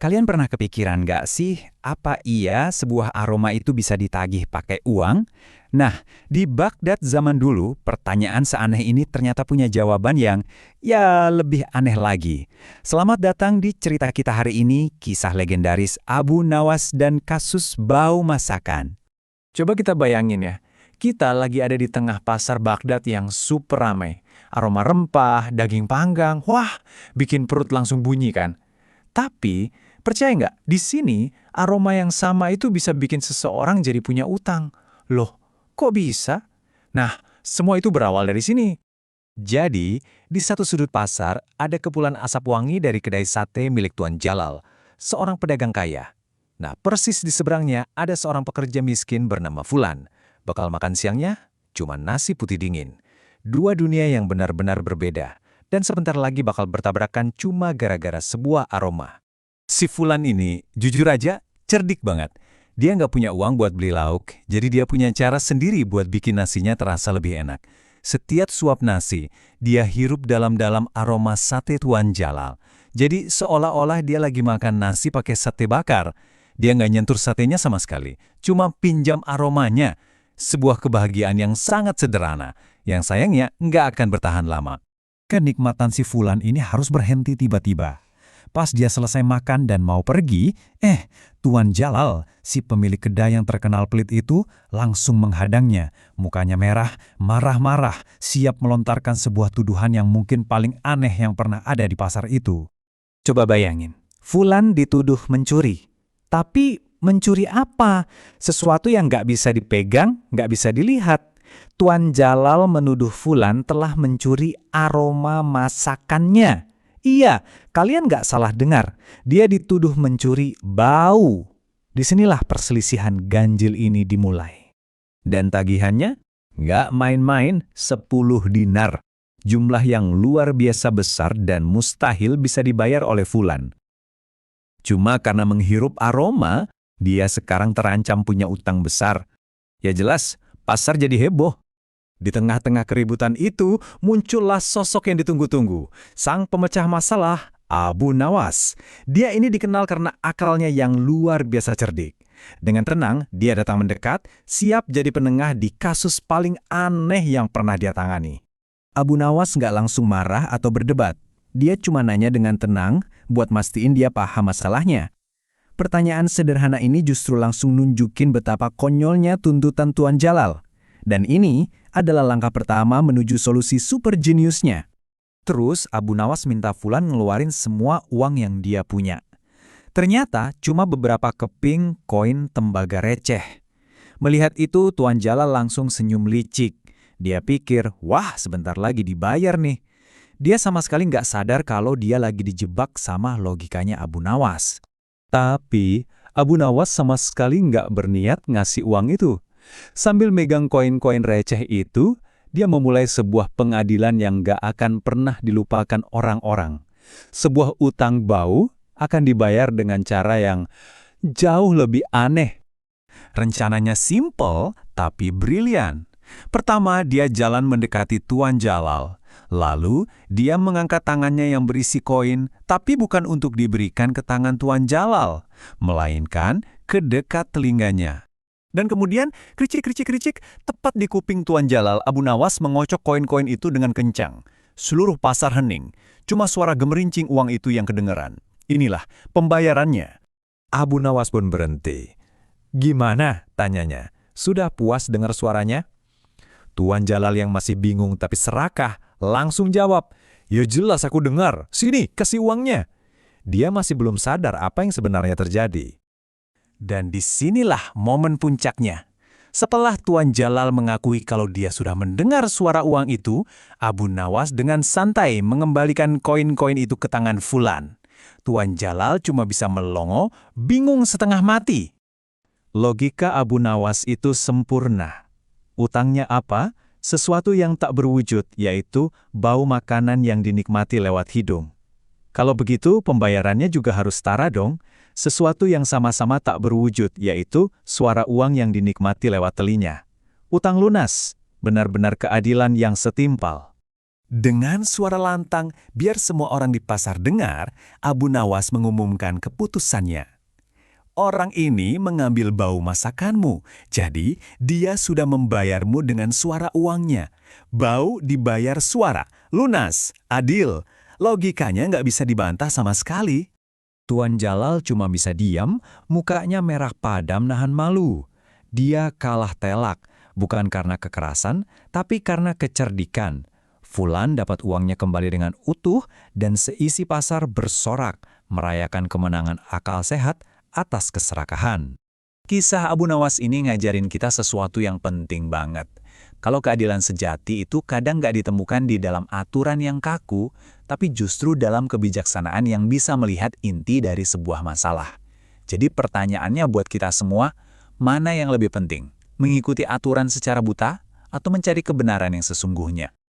Kalian pernah kepikiran nggak sih, apa iya sebuah aroma itu bisa ditagih pakai uang? Nah, di Baghdad zaman dulu, pertanyaan seaneh ini ternyata punya jawaban yang, ya, lebih aneh lagi. Selamat datang di cerita kita hari ini, kisah legendaris Abu Nawas dan kasus bau masakan. Coba kita bayangin ya, kita lagi ada di tengah pasar Baghdad yang super ramai. Aroma rempah, daging panggang, wah, bikin perut langsung bunyi kan? Tapi, percaya nggak, di sini aroma yang sama itu bisa bikin seseorang jadi punya utang. Loh, kok bisa? Nah, semua itu berawal dari sini. Jadi, di satu sudut pasar ada kepulan asap wangi dari kedai sate milik Tuan Jalal, seorang pedagang kaya. Nah, persis di seberangnya ada seorang pekerja miskin bernama Fulan. Bekal makan siangnya cuma nasi putih dingin. Dua dunia yang benar-benar berbeda, dan sebentar lagi bakal bertabrakan cuma gara-gara sebuah aroma. Si Fulan ini, jujur aja, cerdik banget. Dia nggak punya uang buat beli lauk, jadi dia punya cara sendiri buat bikin nasinya terasa lebih enak. Setiap suap nasi, dia hirup dalam-dalam aroma sate Tuan Jalal. Jadi seolah-olah dia lagi makan nasi pakai sate bakar. Dia nggak nyentuh satenya sama sekali, cuma pinjam aromanya. Sebuah kebahagiaan yang sangat sederhana, yang sayangnya nggak akan bertahan lama. Kenikmatan si Fulan ini harus berhenti tiba-tiba. Pas dia selesai makan dan mau pergi, Tuan Jalal, si pemilik kedai yang terkenal pelit itu, langsung menghadangnya. Mukanya merah, marah-marah, siap melontarkan sebuah tuduhan yang mungkin paling aneh yang pernah ada di pasar itu. Coba bayangin, Fulan dituduh mencuri. Tapi mencuri apa? Sesuatu yang nggak bisa dipegang, nggak bisa dilihat. Tuan Jalal menuduh Fulan telah mencuri aroma masakannya. Iya, kalian nggak salah dengar. Dia dituduh mencuri bau. Disinilah perselisihan ganjil ini dimulai. Dan tagihannya? Nggak main-main, 10 dinar. Jumlah yang luar biasa besar dan mustahil bisa dibayar oleh Fulan. Cuma karena menghirup aroma, dia sekarang terancam punya utang besar. Ya jelas, pasar jadi heboh. Di tengah-tengah keributan itu, muncullah sosok yang ditunggu-tunggu. Sang pemecah masalah, Abu Nawas. Dia ini dikenal karena akalnya yang luar biasa cerdik. Dengan tenang, dia datang mendekat, siap jadi penengah di kasus paling aneh yang pernah dia tangani. Abu Nawas nggak langsung marah atau berdebat. Dia cuma nanya dengan tenang, buat mastiin dia paham masalahnya. Pertanyaan sederhana ini justru langsung nunjukin betapa konyolnya tuntutan Tuan Jalal. Dan ini adalah langkah pertama menuju solusi super jeniusnya. Terus Abu Nawas minta Fulan ngeluarin semua uang yang dia punya. Ternyata cuma beberapa keping koin tembaga receh. Melihat itu Tuan Jalal langsung senyum licik. Dia pikir, wah sebentar lagi dibayar nih. Dia sama sekali nggak sadar kalau dia lagi dijebak sama logikanya Abu Nawas. Tapi Abu Nawas sama sekali nggak berniat ngasih uang itu. Sambil megang koin-koin receh itu, dia memulai sebuah pengadilan yang gak akan pernah dilupakan orang-orang. Sebuah utang bau akan dibayar dengan cara yang jauh lebih aneh. Rencananya simple, tapi brilian. Pertama, dia jalan mendekati Tuan Jalal. Lalu, dia mengangkat tangannya yang berisi koin, tapi bukan untuk diberikan ke tangan Tuan Jalal, melainkan ke dekat telinganya. Dan kemudian, kericik-kericik-kericik, tepat di kuping Tuan Jalal, Abu Nawas mengocok koin-koin itu dengan kencang. Seluruh pasar hening, cuma suara gemerincing uang itu yang kedengeran. Inilah pembayarannya. Abu Nawas pun berhenti. Gimana? Tanyanya. Sudah puas dengar suaranya? Tuan Jalal yang masih bingung tapi serakah, langsung jawab, ya jelas aku dengar, sini kasih uangnya. Dia masih belum sadar apa yang sebenarnya terjadi. Dan disinilah momen puncaknya. Setelah Tuan Jalal mengakui kalau dia sudah mendengar suara uang itu, Abu Nawas dengan santai mengembalikan koin-koin itu ke tangan Fulan. Tuan Jalal cuma bisa melongo, bingung setengah mati. Logika Abu Nawas itu sempurna. Utangnya apa? Sesuatu yang tak berwujud, yaitu bau makanan yang dinikmati lewat hidung. Kalau begitu, pembayarannya juga harus setara dong. Sesuatu yang sama-sama tak berwujud, yaitu suara uang yang dinikmati lewat telinga. Utang lunas, benar-benar keadilan yang setimpal. Dengan suara lantang, biar semua orang di pasar dengar, Abu Nawas mengumumkan keputusannya. Orang ini mengambil bau masakanmu, jadi dia sudah membayarmu dengan suara uangnya. Bau dibayar suara, lunas, adil. Logikanya nggak bisa dibantah sama sekali. Tuan Jalal cuma bisa diam, mukanya merah padam nahan malu. Dia kalah telak, bukan karena kekerasan, tapi karena kecerdikan. Fulan dapat uangnya kembali dengan utuh dan seisi pasar bersorak, merayakan kemenangan akal sehat atas keserakahan. Kisah Abu Nawas ini ngajarin kita sesuatu yang penting banget. Kalau keadilan sejati itu kadang nggak ditemukan di dalam aturan yang kaku, tapi justru dalam kebijaksanaan yang bisa melihat inti dari sebuah masalah. Jadi pertanyaannya buat kita semua, mana yang lebih penting? Mengikuti aturan secara buta atau mencari kebenaran yang sesungguhnya?